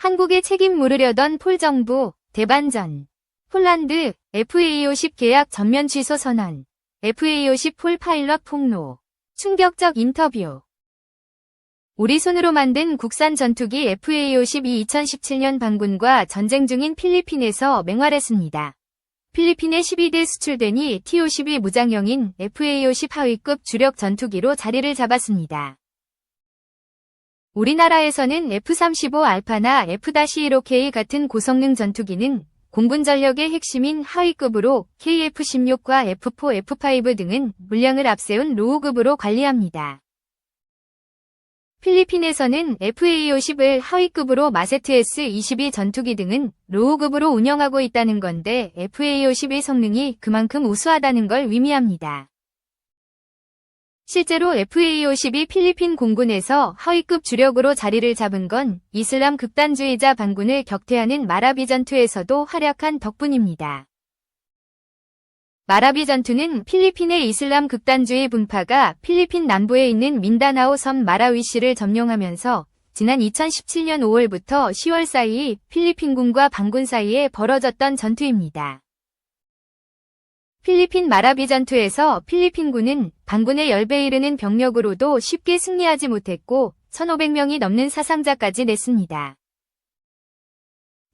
한국에 책임 물으려던 폴 정부, 대반전. 폴란드, FA50 계약 전면 취소 선언. FA50 폴 파일럿 폭로. 충격적 인터뷰. 우리 손으로 만든 국산 전투기 FA50이 2017년 반군과 전쟁 중인 필리핀에서 맹활했습니다. 필리핀에 12대 수출되니 T-50이 무장형인 FA50 하위급 주력 전투기로 자리를 잡았습니다. 우리나라에서는 F-35 알파나 F-15K 같은 고성능 전투기는 공군 전력의 핵심인 하위급으로 KF-16과 F-4, F-5 등은 물량을 앞세운 로우급으로 관리합니다. 필리핀에서는 FA-50을 하위급으로 마세트 S-22 전투기 등은 로우급으로 운영하고 있다는 건데 FA-50의 성능이 그만큼 우수하다는 걸 의미합니다. 실제로 FA-50이 필리핀 공군에서 하위급 주력으로 자리를 잡은 건 이슬람 극단주의자 반군을 격퇴하는 마라비 전투에서도 활약한 덕분입니다. 마라비 전투는 필리핀의 이슬람 극단주의 분파가 필리핀 남부에 있는 민다나오 섬 마라위시를 점령하면서 지난 2017년 5월부터 10월 사이 필리핀군과 반군 사이에 벌어졌던 전투입니다. 필리핀 마라비 전투에서 필리핀군은 반군의 10배 이르는 병력으로도 쉽게 승리하지 못했고 1,500명이 넘는 사상자까지 냈습니다.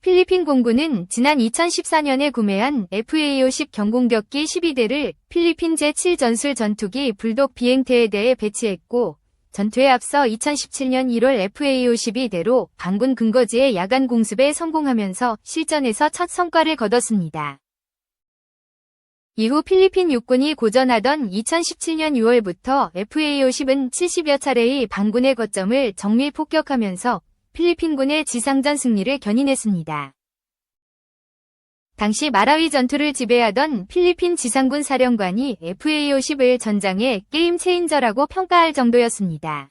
필리핀 공군은 지난 2014년에 구매한 FA-50 경공격기 12대를 필리핀 제7 전술 전투기 불독 비행태에 대해 배치했고 전투에 앞서 2017년 1월 FA-52대로 반군 근거지의 야간 공습에 성공하면서 실전에서 첫 성과를 거뒀습니다. 이후 필리핀 육군이 고전하던 2017년 6월부터 FA-50은 70여 차례의 반군의 거점을 정밀 폭격하면서 필리핀군의 지상전 승리를 견인했습니다. 당시 마라위 전투를 지배하던 필리핀 지상군 사령관이 FA-50을 전장의 게임 체인저라고 평가할 정도였습니다.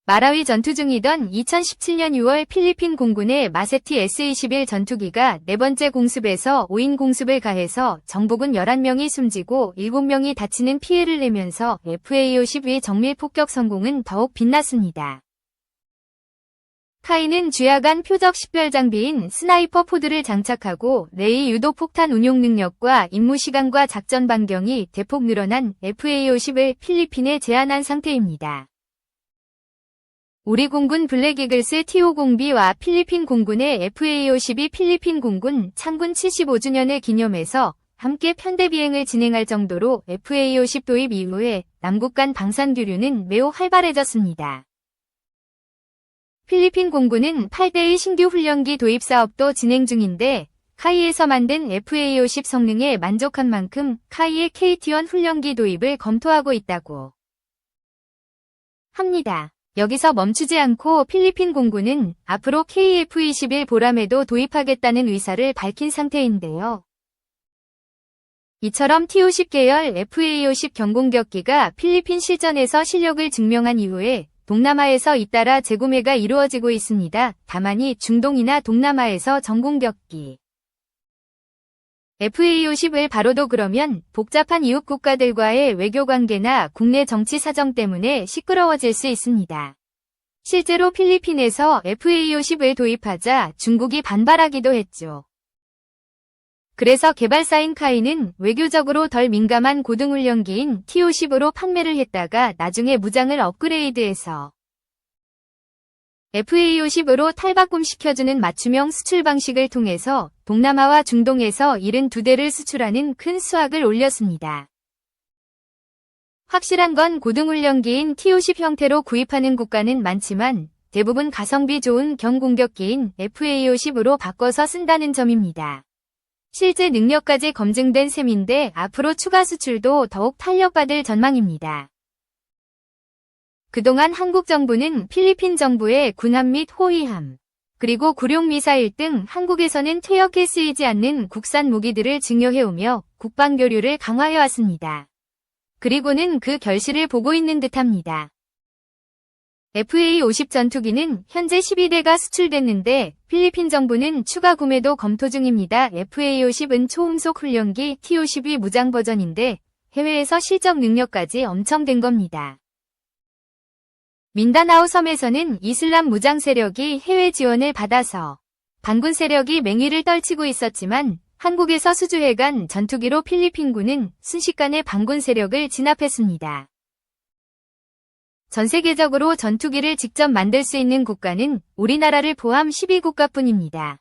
마라위 전투 중이던 2017년 6월 필리핀 공군의 마세티 S-21 전투기가 네 번째 공습에서 5인 공습을 가해서 정보군 11명이 숨지고 7명이 다치는 피해를 내면서 FA-50의 정밀 폭격 성공은 더욱 빛났습니다. 카이는 쥐야간 표적 식별 장비인 스나이퍼 포드를 장착하고 레이 유도 폭탄 운용 능력과 임무 시간과 작전 반경이 대폭 늘어난 FA-50을 필리핀에 제안한 상태입니다. 우리 공군 블랙이글스 T-50B와 필리핀 공군의 FA-50이 필리핀 공군 창군 75주년을 기념해서 함께 편대 비행을 진행할 정도로 FA-50 도입 이후에 남북 간 방산 교류는 매우 활발해졌습니다. 필리핀 공군은 8대의 신규 훈련기 도입 사업도 진행 중인데 카이에서 만든 FA-50 성능에 만족한 만큼 카이의 KT-1 훈련기 도입을 검토하고 있다고 합니다. 여기서 멈추지 않고 필리핀 공군은 앞으로 KF-21 보람에도 도입하겠다는 의사를 밝힌 상태인데요. 이처럼 T-50 계열 FA-50 경공격기가 필리핀 실전에서 실력을 증명한 이후에 동남아에서 잇따라 재구매가 이루어지고 있습니다. 다만이 중동이나 동남아에서 전공격기 FA-50을 바로도 그러면 복잡한 이웃 국가들과의 외교관계나 국내 정치 사정 때문에 시끄러워질 수 있습니다. 실제로 필리핀에서 FA-50을 도입하자 중국이 반발하기도 했죠. 그래서 개발사인 카이는 외교적으로 덜 민감한 고등훈련기인 T-50으로 판매를 했다가 나중에 무장을 업그레이드해서 FA-50으로 탈바꿈시켜주는 맞춤형 수출 방식을 통해서 동남아와 중동에서 72대를 수출하는 큰 수확을 올렸습니다. 확실한 건 고등훈련기인 T-50 형태로 구입하는 국가는 많지만 대부분 가성비 좋은 경공격기인 FA-50으로 바꿔서 쓴다는 점입니다. 실제 능력까지 검증된 셈인데 앞으로 추가 수출도 더욱 탄력받을 전망입니다. 그동안 한국 정부는 필리핀 정부의 군함 및 호위함, 그리고 구룡 미사일 등 한국에서는 퇴역해 쓰이지 않는 국산 무기들을 증여해오며 국방교류를 강화해왔습니다. 그리고는 그 결실을 보고 있는 듯합니다. FA-50 전투기는 현재 12대가 수출됐는데 필리핀 정부는 추가 구매도 검토 중입니다. FA-50은 초음속 훈련기 T-50이 무장 버전인데 해외에서 실적 능력까지 엄청 된 겁니다. 민다나오 섬에서는 이슬람 무장 세력이 해외 지원을 받아서 반군 세력이 맹위를 떨치고 있었지만 한국에서 수주해간 전투기로 필리핀군은 순식간에 반군 세력을 진압했습니다. 전 세계적으로 전투기를 직접 만들 수 있는 국가는 우리나라를 포함 12국가뿐입니다.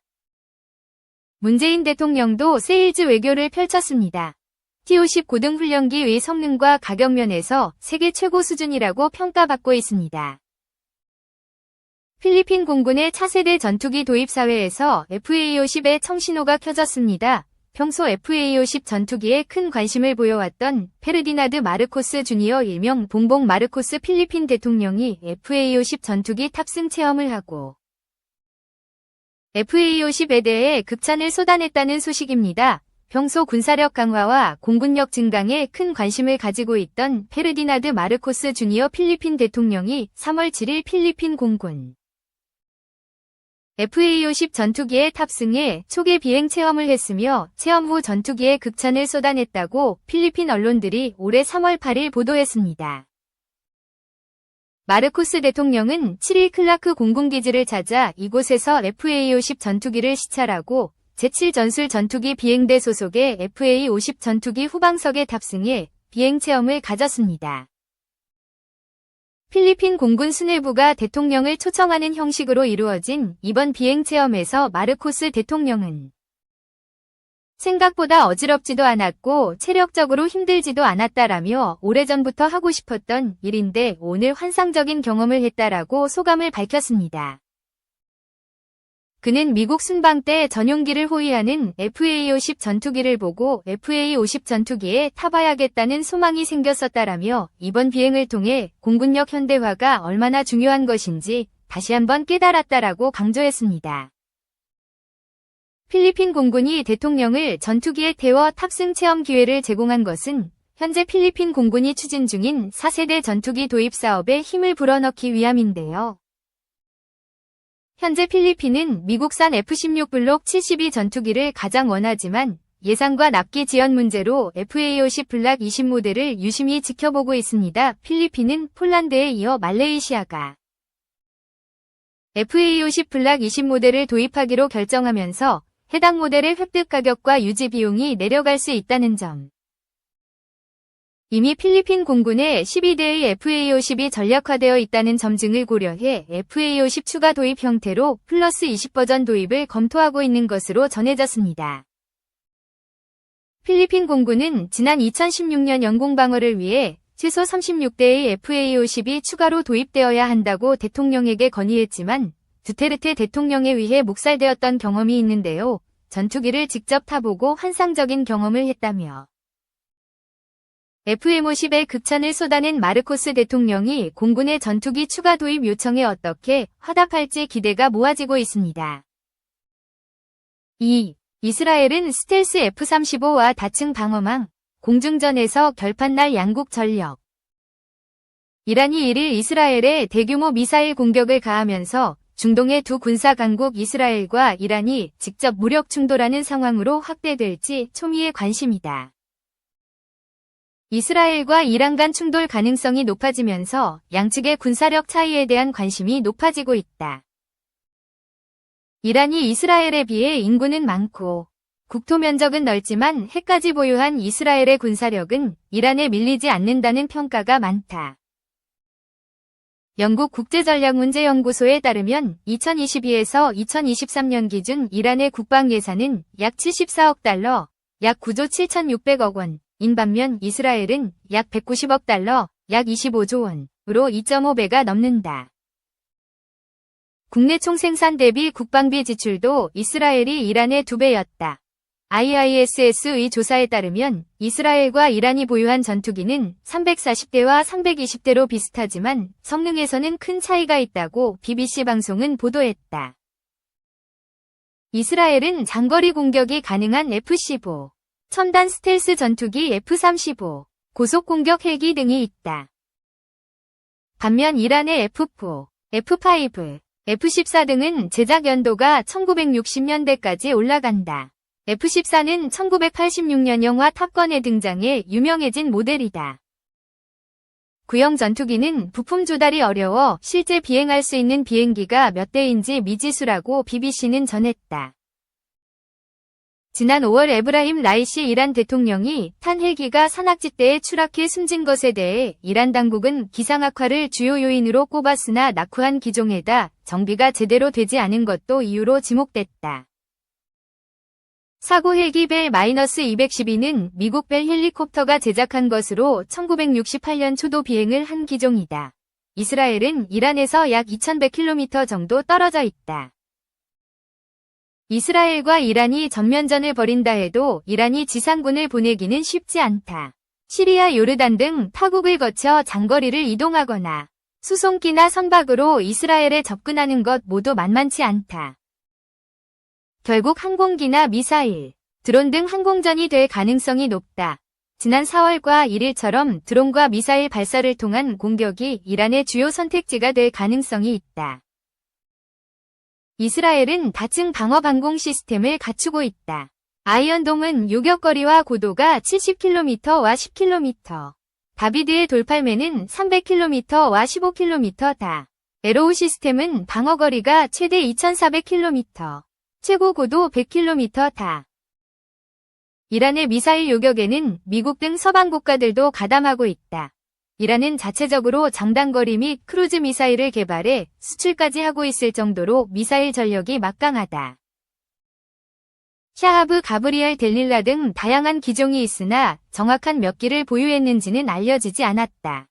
문재인 대통령도 세일즈 외교를 펼쳤습니다. T-50 고등훈련기의 성능과 가격 면에서 세계 최고 수준이라고 평가받고 있습니다. 필리핀 공군의 차세대 전투기 도입 사회에서 FA-50의 청신호가 켜졌습니다. 평소 FA-50 전투기에 큰 관심을 보여왔던 페르디나드 마르코스 주니어 일명 봉봉 마르코스 필리핀 대통령이 FA-50 전투기 탑승 체험을 하고 FA-50에 대해 극찬을 쏟아냈다는 소식입니다. 평소 군사력 강화와 공군력 증강에 큰 관심을 가지고 있던 페르디나드 마르코스 주니어 필리핀 대통령이 3월 7일 필리핀 공군 FA-50 전투기에 탑승해 초계 비행 체험을 했으며 체험 후 전투기에 극찬을 쏟아냈다고 필리핀 언론들이 올해 3월 8일 보도했습니다. 마르코스 대통령은 7일 클라크 공군기지를 찾아 이곳에서 FA-50 전투기를 시찰하고 제7 전술 전투기 비행대 소속의 FA-50 전투기 후방석에 탑승해 비행 체험을 가졌습니다. 필리핀 공군 수뇌부가 대통령을 초청하는 형식으로 이루어진 이번 비행 체험에서 마르코스 대통령은 생각보다 어지럽지도 않았고 체력적으로 힘들지도 않았다라며 오래전부터 하고 싶었던 일인데 오늘 환상적인 경험을 했다라고 소감을 밝혔습니다. 그는 미국 순방 때 전용기를 호위하는 FA-50 전투기를 보고 FA-50 전투기에 타봐야겠다는 소망이 생겼었다라며 이번 비행을 통해 공군력 현대화가 얼마나 중요한 것인지 다시 한번 깨달았다라고 강조했습니다. 필리핀 공군이 대통령을 전투기에 태워 탑승 체험 기회를 제공한 것은 현재 필리핀 공군이 추진 중인 4세대 전투기 도입 사업에 힘을 불어넣기 위함인데요. 현재 필리핀은 미국산 F-16 블록 72 전투기를 가장 원하지만 예산과 납기 지연 문제로 FA-50 블락 20 모델을 유심히 지켜보고 있습니다. 필리핀은 폴란드에 이어 말레이시아가 FA-50 블락 20 모델을 도입하기로 결정하면서 해당 모델의 획득 가격과 유지 비용이 내려갈 수 있다는 점. 이미 필리핀 공군에 12대의 FA-50이 전략화되어 있다는 점증을 고려해 FA-50 추가 도입 형태로 플러스 20 버전 도입을 검토하고 있는 것으로 전해졌습니다. 필리핀 공군은 지난 2016년 영공 방어를 위해 최소 36대의 FA-50이 추가로 도입되어야 한다고 대통령에게 건의했지만 두테르테 대통령에 의해 묵살되었던 경험이 있는데요. 전투기를 직접 타보고 환상적인 경험을 했다며 FM-50에 극찬을 쏟아낸 마르코스 대통령이 공군의 전투기 추가 도입 요청에 어떻게 화답할지 기대가 모아지고 있습니다. 2. 이스라엘은 스텔스 F-35와 다층 방어망, 공중전에서 결판날 양국 전력. 이란이 1일 이스라엘에 대규모 미사일 공격을 가하면서 중동의 두 군사 강국 이스라엘과 이란이 직접 무력 충돌하는 상황으로 확대될지 초미의 관심이다. 이스라엘과 이란 간 충돌 가능성이 높아지면서 양측의 군사력 차이에 대한 관심이 높아지고 있다. 이란이 이스라엘에 비해 인구는 많고 국토 면적은 넓지만 핵까지 보유한 이스라엘의 군사력은 이란에 밀리지 않는다는 평가가 많다. 영국 국제전략문제연구소에 따르면 2022에서 2023년 기준 이란의 국방 예산은 약 74억 달러, 약 9조 7,600억 원, 인 반면 이스라엘은 약 190억 달러, 약 25조 원으로 2.5배가 넘는다. 국내 총생산 대비 국방비 지출도 이스라엘이 이란의 2배였다. IISS의 조사에 따르면 이스라엘과 이란이 보유한 전투기는 340대와 320대로 비슷하지만 성능에서는 큰 차이가 있다고 BBC 방송은 보도했다. 이스라엘은 장거리 공격이 가능한 F-15, 첨단 스텔스 전투기 F-35, 고속공격 헬기 등이 있다. 반면 이란의 F-4, F-5, F-14 등은 제작 연도가 1960년대까지 올라간다. F-14는 1986년 영화 탑건에 등장해 유명해진 모델이다. 구형 전투기는 부품 조달이 어려워 실제 비행할 수 있는 비행기가 몇 대인지 미지수라고 BBC는 전했다. 지난 5월 에브라힘 라이시 이란 대통령이 탄 헬기가 산악지대에 추락해 숨진 것에 대해 이란 당국은 기상 악화를 주요 요인으로 꼽았으나 낙후한 기종에다 정비가 제대로 되지 않은 것도 이유로 지목됐다. 사고 헬기 벨-212는 미국 벨 헬리콥터가 제작한 것으로 1968년 초도 비행을 한 기종이다. 이스라엘은 이란에서 약 2100km 정도 떨어져 있다. 이스라엘과 이란이 전면전을 벌인다 해도 이란이 지상군을 보내기는 쉽지 않다. 시리아, 요르단 등 타국을 거쳐 장거리를 이동하거나 수송기나 선박으로 이스라엘에 접근하는 것 모두 만만치 않다. 결국 항공기나 미사일, 드론 등 항공전이 될 가능성이 높다. 지난 4월과 1일처럼 드론과 미사일 발사를 통한 공격이 이란의 주요 선택지가 될 가능성이 있다. 이스라엘은 다층 방어 방공 시스템을 갖추고 있다. 아이언돔은 요격거리와 고도가 70km와 10km. 다비드의 돌팔매는 300km와 15km다. 에로우 시스템은 방어거리가 최대 2400km, 최고 고도 100km다. 이란의 미사일 요격에는 미국 등 서방 국가들도 가담하고 있다. 이란은 자체적으로 장단거리 및 크루즈 미사일을 개발해 수출까지 하고 있을 정도로 미사일 전력이 막강하다. 샤하브 가브리엘 델릴라 등 다양한 기종이 있으나 정확한 몇 기를 보유했는지는 알려지지 않았다.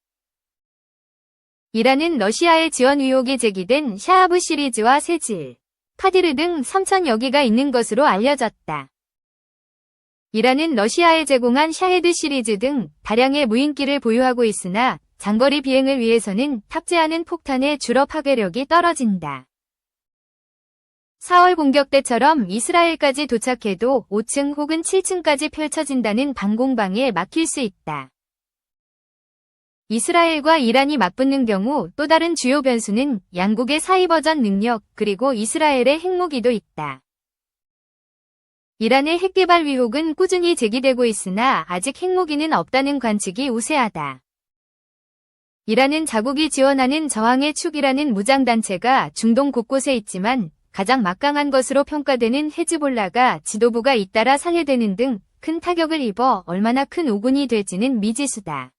이란은 러시아의 지원 의혹이 제기된 샤하브 시리즈와 세질, 카디르 등 3,000여 기가 있는 것으로 알려졌다. 이란은 러시아에 제공한 샤헤드 시리즈 등 다량의 무인기를 보유하고 있으나 장거리 비행을 위해서는 탑재하는 폭탄의 주로 파괴력이 떨어진다. 4월 공격 때처럼 이스라엘까지 도착해도 5층 혹은 7층까지 펼쳐진다는 방공방에 막힐 수 있다. 이스라엘과 이란이 맞붙는 경우 또 다른 주요 변수는 양국의 사이버전 능력 그리고 이스라엘의 핵무기도 있다. 이란의 핵개발 의혹은 꾸준히 제기되고 있으나 아직 핵무기는 없다는 관측이 우세하다. 이란은 자국이 지원하는 저항의 축이라는 무장단체가 중동 곳곳에 있지만 가장 막강한 것으로 평가되는 헤즈볼라가 지도부가 잇따라 살해되는 등 큰 타격을 입어 얼마나 큰 오군이 될지는 미지수다.